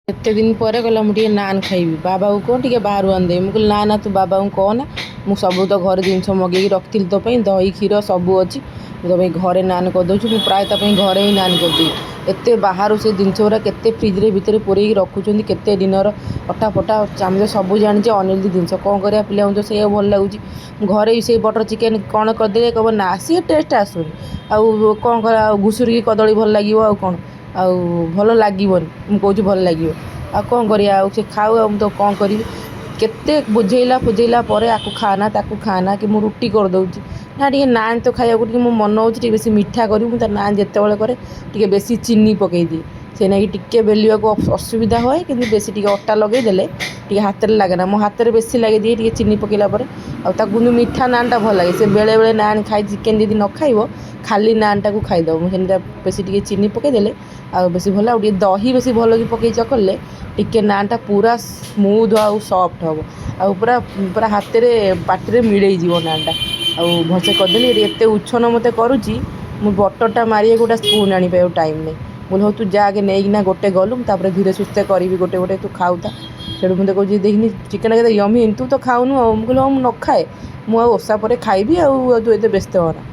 एते दिन पर कहला मुझे नान खाइबी बाबा को कौन टे बाहर आंदे मुझे ना ना तू बाबा को कहना मुझ सब तो घर जिन मगे रखी तो दही क्षीर सब अच्छी तो घरे नान करदे मुझे प्राय घरे ही नान करदे एत बाहर से जिनस गुरा के फ्रिज्रे भितर पूरे रखुच्च केते दिन अटा फटा चामच सब जानी अनहेल्दी जिनस कौन करा पिला तो से भल लगुच घरे से बटर चिकेन कौन करदे कह ना सी टेस्ट आसुनि आउ कौन कर घुसुरी कदली भल लगे आउ कौन आउ भल लगे मुझे कौच भल लगे आ कौन करिया से खाऊ आ तो कौन करी केते बुझेला फुझेला पर आकु खाना ताकू खाना कि मुझे रुटी कर दउची ना टे नान तो खाया मो मन हो बेसी मिठा करी मुझे नान जिते करे टे बेसी चीनी पकई दिए से ना टिके बेलिया को असुविधा हुए कि बेसी टे अटा लगेदेले टे हाथ में लगे ना मो हाथ में बेसी लगे दिए टे चीनी पकईला आउ मीठा नानटा भल लगे से बेले बेले नान खाई चिकेन जब न खाइब खाली नान टाक खाईदब मुझे बेसी टे चीनी पकईदेले आ बेसी भल आ दही बेसी भल कि पकई चकले टिके नानटा पूरा स्मूथ आउ सॉफ्ट हम आ पूरा पूरा हाथ में पाटे मिलई जीव नानटा आउ भलसे करदेली एत उछन मत करुच्ची मु बटरटा मारे गोटे स्पून आनी टाइम नहीं बोले तू जाके नहीं गोटे गलु तापर धीरे सुस्थे करी गोटे गोटे तू खाऊता से मुझे कह देखनी चिकेन के यमी तू तो खाऊनु मुझे हाँ न खाए मुझे ओषा पर खाइबी आउ तू ये व्यस्त होना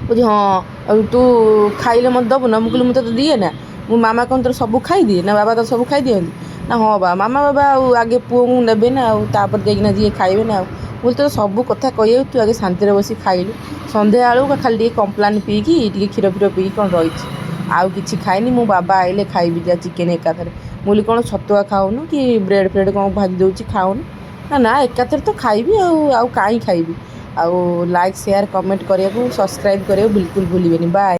बुझे हाँ तू खाइले मत दबु ना मुझे मुझे तो दिए ना मो मामा कौन तोर सब खाई दिए ना बाबा तो सब खाई दिखती ना हाँ बा मामा बाबा आगे पुओ को ने ना आपर देखना जी खाइबे ना बोले तो सब कथा कह तू आगे शांति बस खाइलु सन्ध्या बेलू खाली कम्प्लान पीकी क्षीर फीर पी कौन रही आउ कि खाइनी मो बाबा आइले खाइबी जा चिकेन एकाथरे बोली कौन छतुआ खाऊनु कि ब्रेड फ्रेड कौन भाजी दूसरी खाऊनु ना ना एकाथरे तो खाइबी आउ कहीं खाइबी आउ लाइक शेयर कमेंट करने को सब्सक्राइब करें बिल्कुल भूलिए बाय।